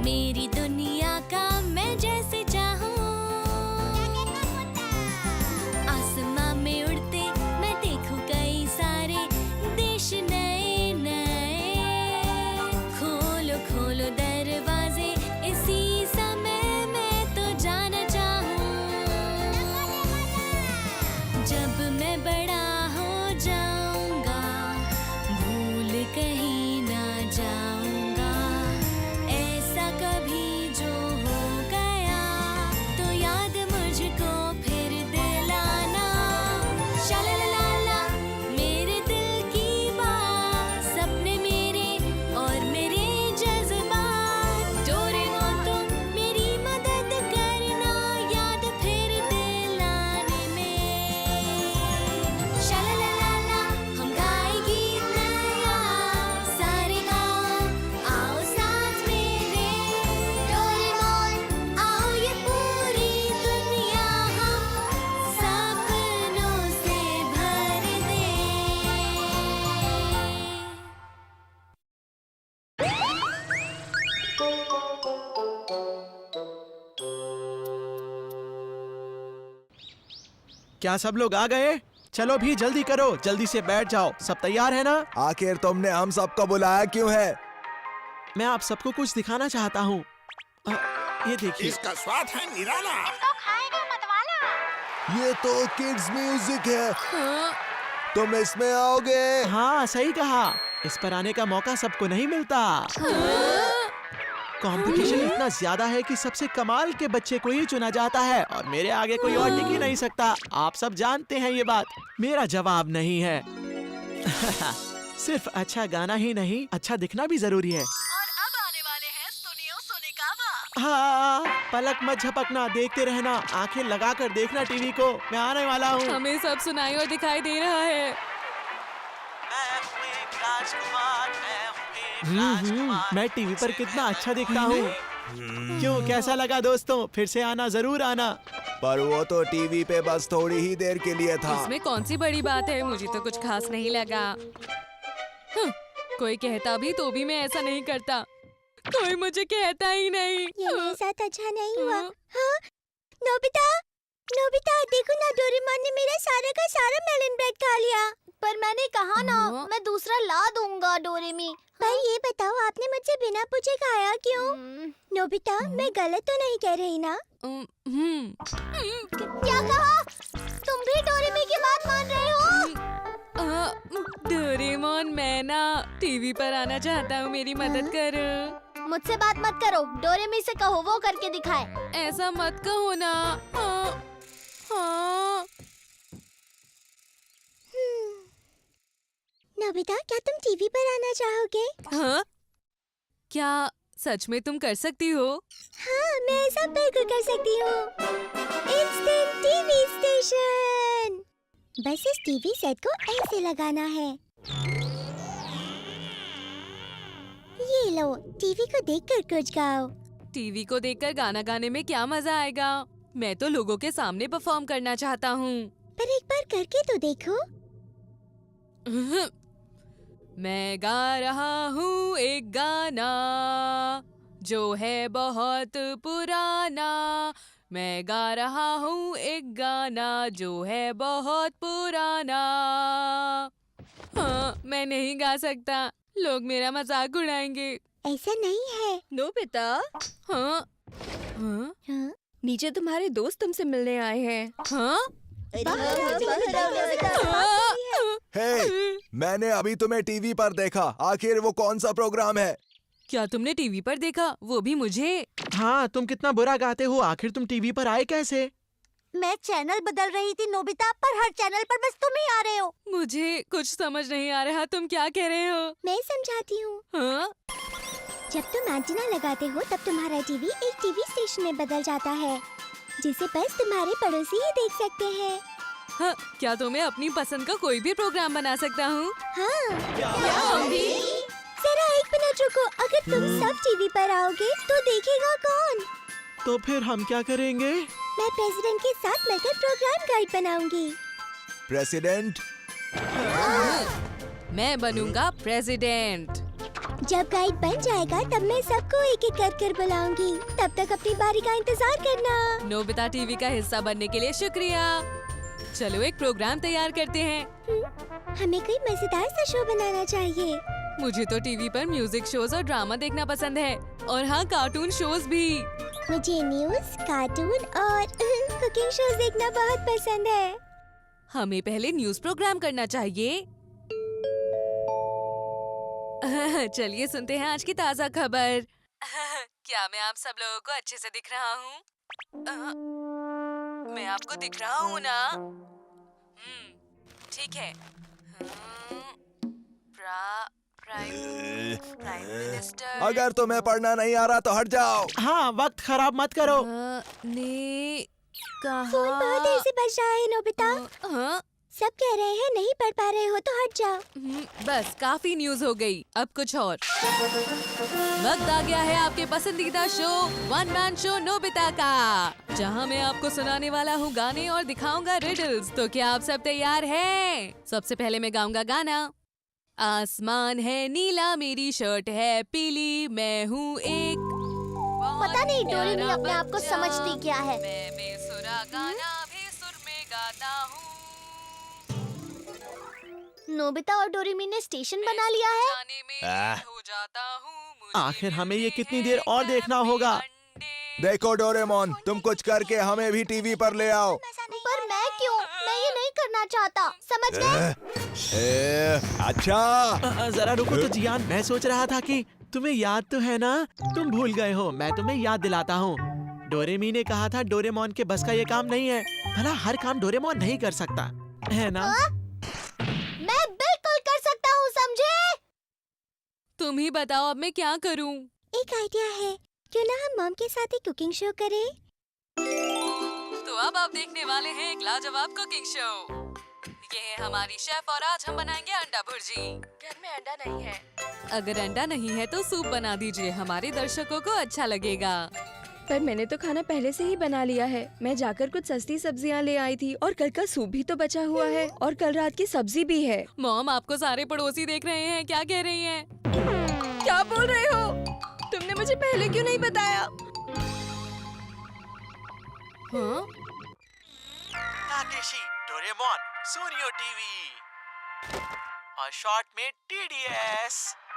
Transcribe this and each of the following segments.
मेरी दुनिया का मैं जैसे चाहूँ। आसमां में उड़ते मैं देखूं कई सारे देश नए नए। खोलो खोलो दरवाजे इसी समय मैं तो जाना चाहूँ। जब मैं बड़ा हो जाऊंगा भूल कहीं ना जाऊंगा। ऐसा कभी जो हो गया तो याद मुझको फिर दिलाना। शालालाला मेरे दिल की बात, सपने मेरे और मेरे जज्बात। डोरेमोन तुम मेरी मदद करना याद फिर दिलाने में। शालालाला हम गाए गीत नया, सारे गाओ आओ साथ मेरे। डोरेमोन आओ ये पूरी दुनिया हम सपनों से भर दे। क्या सब लोग आ गए? चलो भी जल्दी करो, जल्दी से बैठ जाओ। सब तैयार है ना? आखिर तुमने हम सबको बुलाया क्यों है? मैं आप सबको कुछ दिखाना चाहता हूँ। ये देखिए। इसका स्वाद है निराला। ये तो किड्स म्यूजिक है। तुम इसमें आओगे? हाँ सही कहा, इस पर आने का मौका सबको नहीं मिलता। कंपटीशन इतना ज्यादा है कि सबसे कमाल के बच्चे को ही चुना जाता है और मेरे आगे कोई और टिक ही नहीं सकता। आप सब जानते हैं ये बात। मेरा जवाब नहीं है। सिर्फ अच्छा गाना ही नहीं, अच्छा दिखना भी जरूरी है। और अब आने वाले हैं सुनियो सुनिकावा। हाँ, पलक मत झपकना, देखते रहना, आंखें लगाकर देखना टीवी को। मैं आने वाला हूँ। हमें सब सुनाई और दिखाई दे रहा है। मैं टीवी पर कितना अच्छा दिखता हूँ। क्यों, कैसा लगा दोस्तों? फिर से आना, जरूर आना। पर वो तो टीवी पे बस थोड़ी ही देर के लिए था। इसमें कौन सी बड़ी बात है? मुझे तो कुछ खास नहीं लगा। कोई कहता भी तो भी मैं ऐसा नहीं करता। कोई मुझे कहता ही नहीं। ये मेरे साथ अच्छा नहीं हुआ। हाँ? नोबिता, नोबिता देखो ना, डोरेमोन ने मेरा सारा का सारा मेलन ब्रेड खा लिया। पर मैंने कहा ना, मैं दूसरा ला दूंगा डोरेमी। भाई ये बताओ, आपने मुझसे बिना पूछे खाया क्यों? नोबिता, मैं गलत तो नहीं कह रही ना? क्या कहा? तुम भी डोरेमी की बात मान रहे हो? डोरेमोन, मैं ना टीवी पर आना चाहता हूँ, मेरी मदद करो। मुझसे बात मत करो, डोरेमी से कहो वो करके दिखाए। ऐसा मत कहो ना। हाँ। नोबिता, क्या तुम टीवी पर आना चाहोगे? हाँ? क्या सच में तुम कर सकती हो? हाँ, मैं ऐसा बिल्कुल कर सकती हूँ। Instant TV station. बस इस टीवी सेट को ऐसे लगाना है। ये लो, टीवी को देखकर कुछ गाओ। टीवी को देखकर गाना गाने में क्या मजा आएगा? मैं तो लोगों के सामने परफॉर्म करना चाहता हूँ। पर एक बार करके तो देखो। मैं गा रहा हूँ एक गाना जो है बहुत पुराना। मैं गा रहा हूँ एक गाना जो है बहुत पुराना। हाँ, मैं नहीं गा सकता, लोग मेरा मजाक उड़ाएंगे। ऐसा नहीं है। नोबिता, हाँ? हाँ? हाँ? नीचे तुम्हारे दोस्त तुमसे मिलने आए हैं। हाँ? हे, मैंने अभी तुम्हें टीवी पर देखा। आखिर वो कौन सा प्रोग्राम है? क्या तुमने टीवी पर देखा, वो भी मुझे? हाँ, तुम कितना बुरा गाते हो। आखिर तुम टीवी पर आए कैसे? मैं चैनल बदल रही थी नोबिता, पर हर चैनल पर बस तुम ही आ रहे हो। मुझे कुछ समझ नहीं आ रहा, तुम क्या कह रहे हो? मैं समझाती हूँ। हाँ? जब तुम एंटीना लगाते हो तब तुम्हारा टीवी एक टीवी स्टेशन में बदल जाता है, जिसे बस तुम्हारे पड़ोसी ही देख सकते हैं। हाँ, क्या तुम्हें अपनी पसंद का कोई भी प्रोग्राम बना सकता हूँ? हाँ। क्या हम भी? जरा एक मिनट रुको, अगर तुम सब टीवी पर आओगे तो देखेगा कौन? तो फिर हम क्या करेंगे? मैं प्रेसिडेंट के साथ मिलकर प्रोग्राम गाइड बनाऊंगी। प्रेसिडेंट? मैं बनूंगा प्रेसिडेंट। जब गाइड बन जाएगा तब मैं सबको एक एक कर बुलाऊंगी। तब तक अपनी बारी का इंतजार करना। नोबिता टीवी का हिस्सा बनने के लिए शुक्रिया। चलो एक प्रोग्राम तैयार करते हैं। हमें कोई मजेदार सा शो बनाना चाहिए। मुझे तो टीवी पर म्यूजिक शोज और ड्रामा देखना पसंद है, और हाँ, कार्टून शोज भी। मुझे न्यूज, कार्टून और कुकिंग शोज देखना बहुत पसंद है। हमें पहले न्यूज प्रोग्राम करना चाहिए। चलिए सुनते हैं आज की ताज़ा खबर। क्या मैं आप सब लोगों को अच्छे से दिख रहा हूँ? मैं आपको दिख रहा हूँ ना? ठीक है। प्राइम मिनिस्टर अगर तुम्हें पढ़ना नहीं आ रहा तो हट जाओ। हाँ, वक्त खराब मत करो। ने कहा। फोन बहुत देर से बज रहा है नोबिता। हाँ? सब कह रहे हैं नहीं पढ़ पा रहे हो तो हट जाओ। बस काफी न्यूज हो गई, अब कुछ और। वक्त आ गया है आपके पसंदीदा show one man show Nobita का, जहां मैं आपको सुनाने वाला हूँ गाने और दिखाऊंगा रिडल्स। तो क्या आप सब तैयार हैं? सबसे पहले मैं गाऊंगा गाना। आसमान है नीला, मेरी शर्ट है पीली, मैं हूँ एक पता नहीं डोरेमी अपने आप को समझती क्या है। मैं बेसुरा गाना भी सुर में गाता हूँ। नोबिता और डोरेमी ने स्टेशन बना लिया है। जाने में हो जाता हूँ, मुझे आखिर हमें ये मिलते कितनी हैं देर और देखना होगा? अंडे। देखो डोरेमोन, तुम कुछ करके हमें भी टीवी पर ले आओ। पर मैं क्यों? मैं ये नहीं करना चाहता, समझ गए? अच्छा। जरा रुको तो जियान, मैं सोच रहा था कि तुम्हें याद तो है ना? तुम भूल गए हो, मैं तुम्हें याद दिलाता हूँ। डोरेमी ने कहा था डोरेमोन के बस का ये काम नहीं है। भला हर काम डोरेमोन नहीं कर सकता, है ना? मैं बिल्कुल कर सकता हूँ, समझे? तुम ही बताओ अब मैं क्या करूं? एक आइडिया है, क्यों ना हम मॉम के साथ एक कुकिंग शो करें? तो अब आप देखने वाले हैं एक लाजवाब कुकिंग शो। ये है हमारी शेफ और आज हम बनाएंगे अंडा भुर्जी। घर में अंडा नहीं है। अगर अंडा नहीं है तो सूप बना दीजिए, हमारे दर्शकों को अच्छा लगेगा। पर मैंने तो खाना पहले से ही बना लिया है। मैं जाकर कुछ सस्ती सब्जियां ले आई थी और कल का सूप भी तो बचा हुआ है और कल रात की सब्जी भी है। मॉम, आपको सारे पड़ोसी देख रहे हैं, क्या कह रही हैं? क्या बोल रहे हो? तुमने मुझे पहले क्यों नहीं बताया? हाँ? ताकेशी, डोरेमोन, सूनियो टीवी और शॉर्ट में TDS।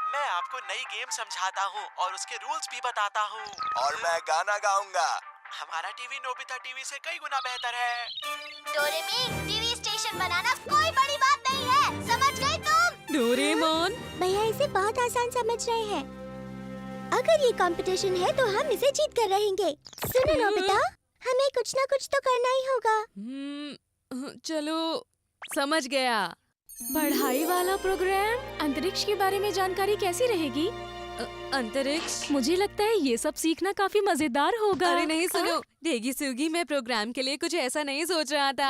मैं आपको नई गेम समझाता हूँ और उसके रूल्स भी बताता हूँ। और मैं गाना गाऊंगा। हमारा टीवी नोबिता टीवी से कई गुना बेहतर है। डोरेमी, टीवी स्टेशन बनाना कोई बड़ी बात नहीं है, समझ गई तुम? डोरेमोन, भैया इसे बहुत आसान समझ रहे हैं। अगर ये कंपटीशन है तो हम इसे जीत कर रहेंगे। सुनो नोबिता, हमें कुछ ना कुछ तो करना ही होगा। चलो समझ गया। पढ़ाई वाला प्रोग्राम? अंतरिक्ष के बारे में जानकारी कैसी रहेगी? अंतरिक्ष? मुझे लगता है ये सब सीखना काफी मजेदार होगा। अरे नहीं, सुनो देगी सुगी, मैं प्रोग्राम के लिए कुछ ऐसा नहीं सोच रहा था।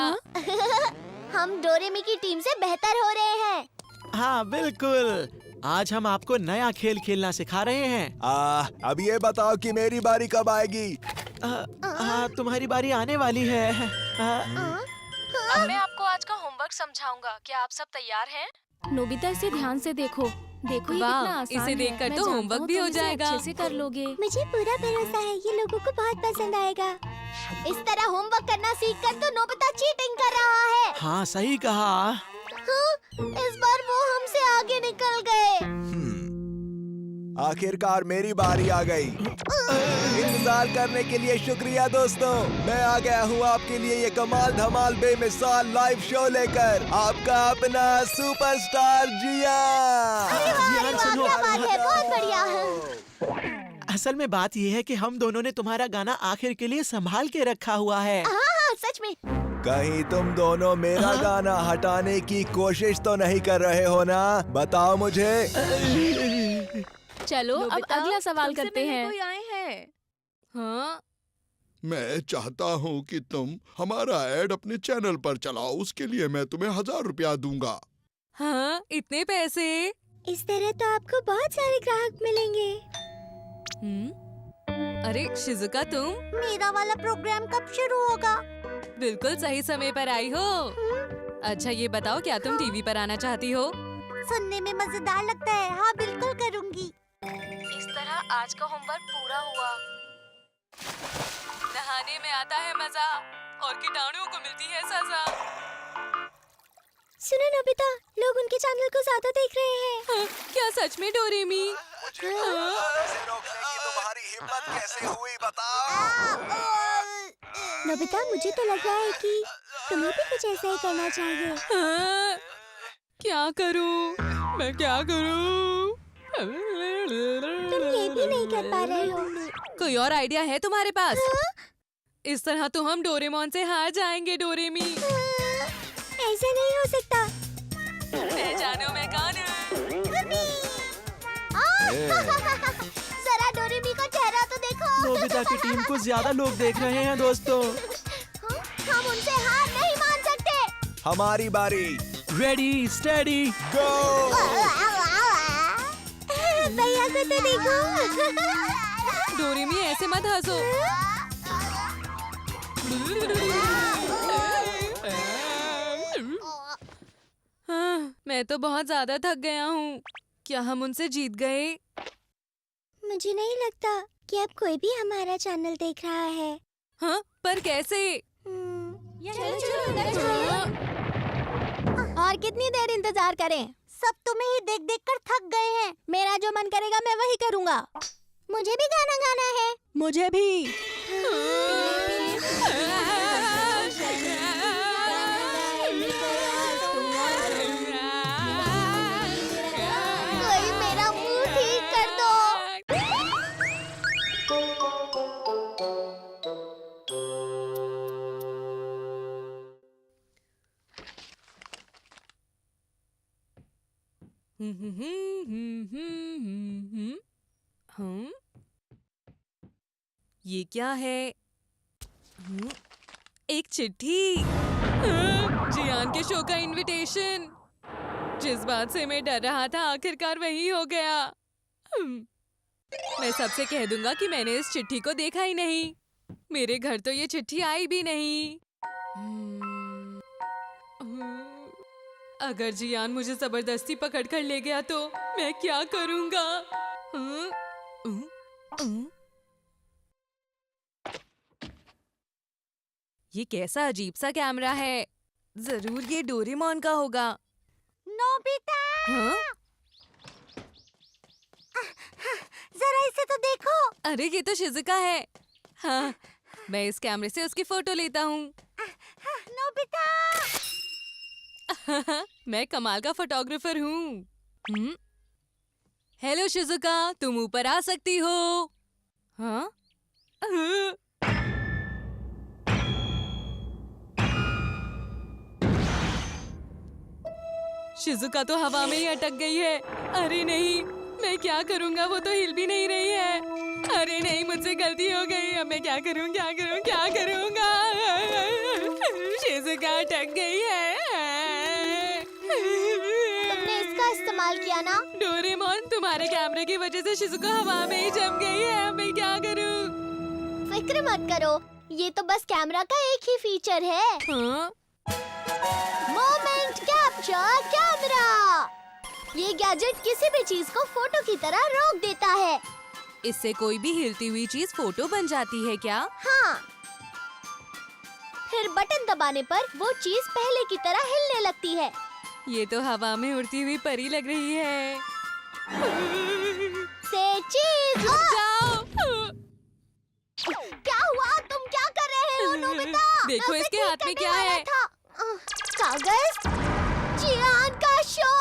हम डोरेमी की टीम से बेहतर हो रहे हैं। हाँ बिल्कुल, आज हम आपको नया खेल खेलना सिखा रहे हैं। अब ये बताओ कि मेरी बारी कब आएगी? हाँ, तुम्हारी बारी आने वाली है। अब मैं आपको आज का होमवर्क समझाऊंगा। क्या आप सब तैयार हैं? नोबिता, इसे ध्यान से देखो। देखो ये वाह, कितना आसान इसे है। देखकर मैं तो जानता होमवर्क हूँ भी तुम हो इसे जाएगा। अच्छे से कर लोगे। मुझे पूरा भरोसा है ये लोगों को बहुत पसंद आएगा। इस तरह होमवर्क करना सीखकर तो नोबिता चीटिंग कर रहा है। हाँ सही कहा। हाँ, इस बार वो हमसे आगे निकल गए। आखिरकार मेरी बारी आ गई। इंतजार करने के लिए शुक्रिया दोस्तों। मैं आ गया हूँ आपके लिए ये कमाल धमाल बेमिसाल लाइव शो लेकर। आपका अपना सुपरस्टार जियान। जियान, सुनो। क्या बात है, बहुत बढ़िया है। असल में बात ये है कि हम दोनों ने तुम्हारा गाना आखिर के लिए संभाल के रखा हुआ है। हाँ, सच में। कहीं तुम दोनों मेरा गाना हटाने की कोशिश तो नहीं कर रहे हो ना? बताओ मुझे। चलो अब अगला सवाल तुमसे करते मिलने हैं। कोई आए हैं? हाँ? मैं चाहता हूँ कि तुम हमारा ऐड अपने चैनल पर चलाओ। उसके लिए मैं तुम्हें 1000 रुपया दूंगा। हाँ? इतने पैसे? इस तरह तो आपको बहुत सारे ग्राहक मिलेंगे। अरे शिजुका, तुम मेरा वाला प्रोग्राम कब शुरू होगा? बिल्कुल सही समय पर आई हो। अच्छा ये बताओ, क्या तुम टीवी पर आना चाहती हो? सुनने में मजेदार लगता है। हाँ, बिल्कुल करूँगी। आज का होमवर्क पूरा हुआ। नहाने में आता है मजा और कीटाणुओं को मिलती है सजा। सुनो नोबिता, लोग उनके चैनल को ज्यादा देख रहे हैं। हाँ, क्या सच में डोरेमी? मुझे से रोकने की तुम्हारी हिम्मत कैसे हुई बताओ? नोबिता, मुझे तो लग रहा है कि तुम्हें भी कुछ ऐसा ही करना चाहिए। हाँ, क्या करूं? मैं क्या करूं? तुम ये भी नहीं कर पा रहे हो। कोई और आइडिया है तुम्हारे पास? इस तरह तो हम डोरेमोन से हार जाएंगे डोरेमी। ऐसा नहीं हो सकता। पहचानो मैं कौन हूँ? जरा डोरेमी का चेहरा तो देखो। नोबिता की टीम को ज्यादा लोग देख रहे हैं दोस्तों। हम उनसे हार नहीं मान सकते। हमारी बारी। रेडी स्टेडी गो। भैया को तो देखो। डोरेमी ऐसे मत हंसो। हाँ, मैं तो बहुत ज्यादा थक गया हूँ। क्या हम उनसे जीत गए? मुझे नहीं लगता कि अब कोई भी हमारा चैनल देख रहा है। हाँ, पर कैसे? हाँ, और कितनी देर इंतजार करें? सब तुम्हें ही देख देख कर थक गए हैं। मेरा जो मन करेगा मैं वही करूँगा। मुझे भी गाना गाना है। मुझे भी। कोई मेरा मुंह ठीक कर दो। हाँ? ये क्या है? एक चिट्ठी। जियान के शो का इनविटेशन। जिस बात से मैं डर रहा था आखिरकार वही हो गया। मैं सबसे कह दूंगा कि मैंने इस चिट्ठी को देखा ही नहीं। मेरे घर तो ये चिट्ठी आई भी नहीं। अगर जियान मुझे जबरदस्ती पकड़ कर ले गया तो मैं क्या करूंगा? ये कैसा अजीब सा कैमरा है? जरूर ये डोरेमोन का होगा। नोबिता, हाँ? जरा इसे तो देखो। अरे ये तो शिजुका है। हाँ, मैं इस कैमरे से उसकी फोटो लेता हूँ। नोबिता, मैं कमाल का फोटोग्राफर हूँ। हेलो शिजुका, तुम ऊपर आ सकती हो। हाँ? शिजुका तो हवा में ही अटक गई है। अरे नहीं, मैं क्या करूँगा? वो तो हिल भी नहीं रही है। अरे नहीं, मुझसे गलती हो गई। अब मैं क्या करूँ? क्या करूँ? क्या करूँगा? शिजुका अटक गई है। तुमने इसका इस्तेमाल किया ना? डोरेमोन, तुम्हारे कैमरे की वजह से शिजुका हवा में ही जम गई है। अब मैं क्या करूँ? फिक्र मत करो, ये तो बस कैमरा का एक ही फीचर है। हाँ? Moment capture camera. ये गैजेट किसी भी चीज को फोटो की तरह रोक देता है। इससे कोई भी हिलती हुई चीज फोटो बन जाती है क्या? हाँ, फिर बटन दबाने पर वो चीज पहले की तरह हिलने लगती है। ये तो हवा में उड़ती हुई परी लग रही है। से चीज। जाओ। क्या हुआ? तुम क्या कर रहे हो नोबिता? देखो मैं उसे इसके ठीक हाथ में करने क्या वाला है? था। कागज? जियान का शो।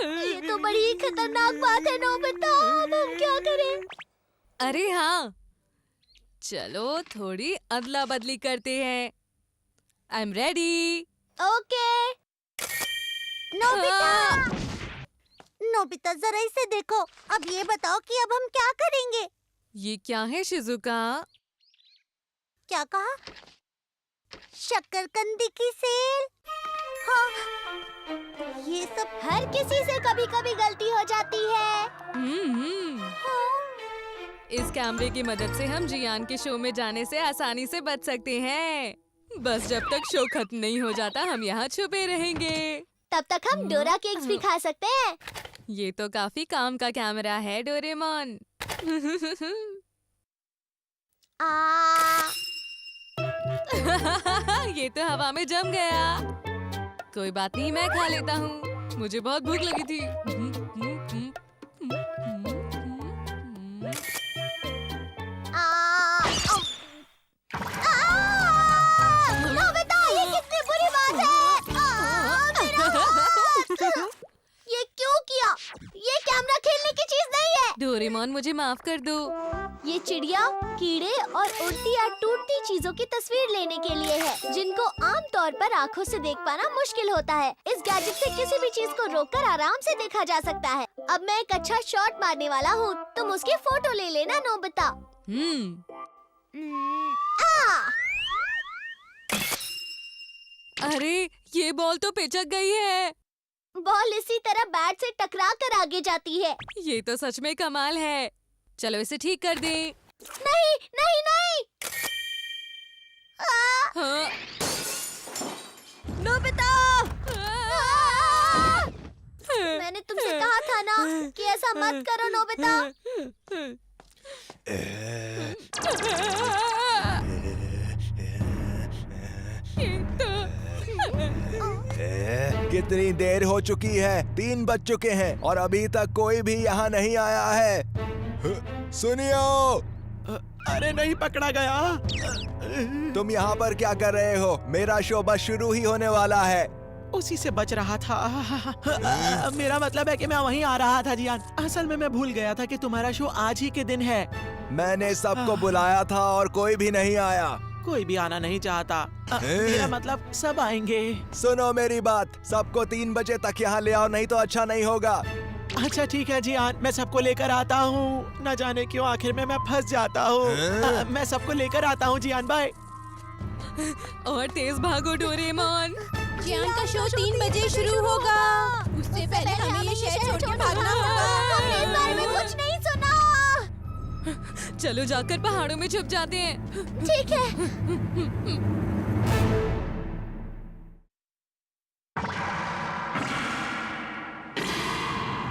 ये तो बड़ी ही खतरनाक बात है नोबिता। अब हम क्या करें? अरे हाँ, चलो थोड़ी अदला बदली करते हैं। I am ready. Okay. Nobita, Nobita जरा इसे देखो। अब ये बताओ कि अब हम क्या करेंगे? ये क्या है शिजुका? क्या कहा? शकरकंदी की सेल? हाँ, ये सब हर किसी से कभी-कभी गलती हो जाती है। हाँ। इस कैमरे की मदद से हम जियान के शो में जाने से आसानी से बच सकते हैं। बस जब तक शो खत्म नहीं हो जाता हम यहाँ छुपे रहेंगे। तब तक हम डोरा केक्स भी खा सकते हैं। ये तो काफी काम का कैमरा है डोरेमोन। ये तो हवा में जम गया। कोई बात नहीं, मैं खा लेता हूँ, मुझे बहुत भूख लगी थी। नोबिता, ये कितनी बुरी बात है। मेरा हाथ। ये क्यों किया? ये कैमरा खेलने की चीज नहीं है। डोरेमोन, मुझे माफ कर दो। ये चिड़िया, कीड़े और उड़ती या टूटती चीजों की तस्वीर लेने के लिए है, जिनको आमतौर पर आँखों से देख पाना मुश्किल होता है। इस गैजेट से किसी भी चीज को रोककर आराम से देखा जा सकता है। अब मैं एक अच्छा शॉट मारने वाला हूँ, तुम उसकी फोटो ले लेना नोबिता। अरे, ये बॉल तो पिचक गई है। बॉल इसी तरह बैट से टकरा कर आगे जाती है। ये तो सच में कमाल है। चलो इसे ठीक कर दें। नहीं नहीं नहीं। हाँ। नोबिता! मैंने तुमसे कहा था ना कि ऐसा मत करो नोबिता। कितनी देर हो चुकी है? 3 बज चुके हैं और अभी तक कोई भी यहाँ नहीं आया है। सुनियो, अरे नहीं पकड़ा गया। तुम यहाँ पर क्या कर रहे हो? मेरा शो बस शुरू ही होने वाला है। उसी से बच रहा था। मेरा मतलब है कि मैं वहीं आ रहा था जियान। असल में मैं भूल गया था कि तुम्हारा शो आज ही के दिन है। मैंने सबको बुलाया था और कोई भी नहीं आया। कोई भी आना नहीं चाहता। मेरा मतलब सब आएंगे। सुनो मेरी बात, सबको 3 बजे तक यहाँ ले आओ, नहीं तो अच्छा नहीं होगा। अच्छा ठीक है जियान, मैं सबको लेकर आता हूँ। न जाने क्यों आखिर में मैं फंस जाता हूँ। मैं सबको लेकर आता हूँ जियान, बाय। और तेज भागो डोरेमोन। जियान का शो 3 बजे शुरू होगा। उससे पहले हमें ये शहर छोड़ के भागना होगा। हमने इस बारे में कुछ नहीं सुना। चलो जाकर पहाड़ों में छुप जाते हैं। ठीक है।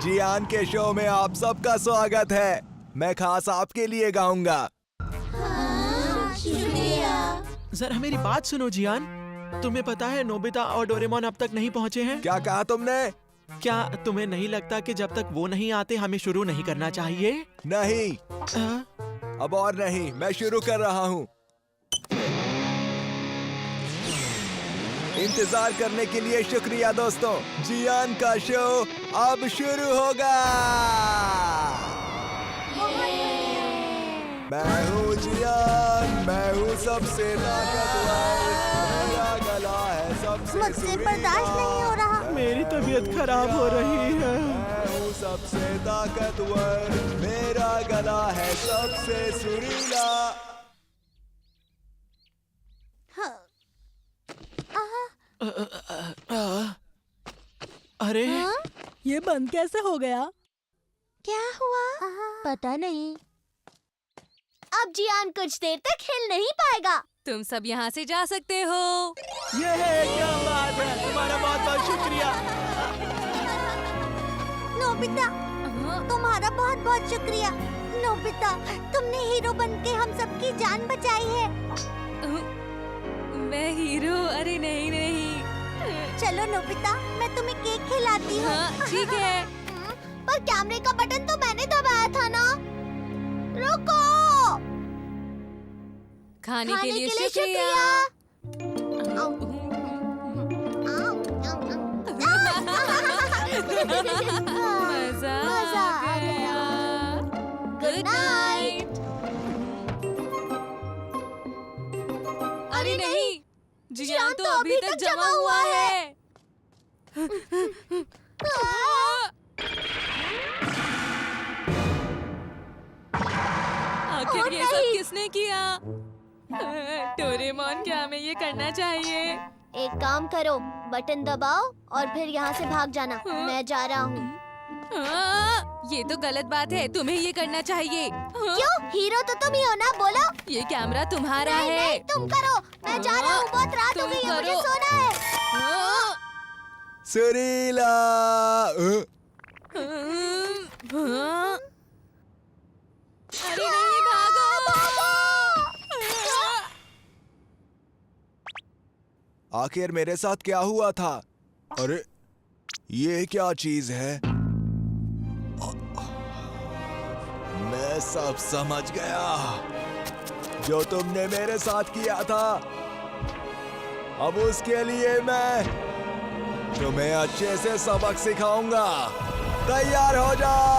जियान के शो में आप सबका स्वागत है। मैं खास आपके लिए गाऊंगा। शुक्रिया। जरा मेरी बात सुनो जियान, तुम्हें पता है नोबिता और डोरेमोन अब तक नहीं पहुँचे हैं? क्या कहा तुमने? क्या तुम्हें नहीं लगता कि जब तक वो नहीं आते हमें शुरू नहीं करना चाहिए? नहीं, अब और नहीं, मैं शुरू कर रहा हूँ। इंतजार करने के लिए शुक्रिया दोस्तों। जियान का शो अब शुरू होगा। मैं हूँ जियान, मैं हूँ सबसे ताकतवर, मेरा गला है सबसे मुझसे बर्दाश्त नहीं हो रहा। मेरी तबीयत खराब हो रही है। मैं हूँ सबसे ताकतवर, मेरा गला है सबसे सुरीला। अरे ये बंद कैसे हो गया? क्या हुआ? पता नहीं। अब जियान कुछ देर तक हिल नहीं पाएगा। तुम सब यहाँ से जा सकते हो। ये है, क्या बात है, तुम्हारा बहुत बहुत शुक्रिया। नोबिता, तुम्हारा बहुत बहुत शुक्रिया। नोबिता, तुमने हीरो बनके हम सबकी जान बचाई है। मैं हीरो? अरे नहीं नहीं। चलो नोबिता, मैं तुम्हें केक खिलाती हूँ। हाँ, ठीक है। पर कैमरे का बटन तो मैंने दबाया था ना। रुको। खाने के लिए शुक्रिया। मजा आ गया। Good night. अरे नहीं, जियान तो अभी तक जमा हुआ है। आखिर ये सब किसने किया? डोरेमोन, क्या हमें ये करना चाहिए? एक काम करो, बटन दबाओ और फिर यहाँ से भाग जाना। मैं जा रहा हूँ। ये तो गलत बात है, तुम्हें ये करना चाहिए। क्यों? हीरो तो तुम ही हो ना, बोलो। ये कैमरा तुम्हारा नहीं, है। नहीं, तुम करो। मैं जा रहा हूँ, बहुत रात हो तुम गई है, मुझे करो। सोना है। सुरीला। अरे नहीं, भागो! आखिर मेरे साथ क्या हुआ था? अरे ये क्या चीज है? मैं सब समझ गया। जो तुमने मेरे साथ किया था, अब उसके लिए मैं तुम्हें अच्छे से सबक सिखाऊंगा। तैयार हो जाओ।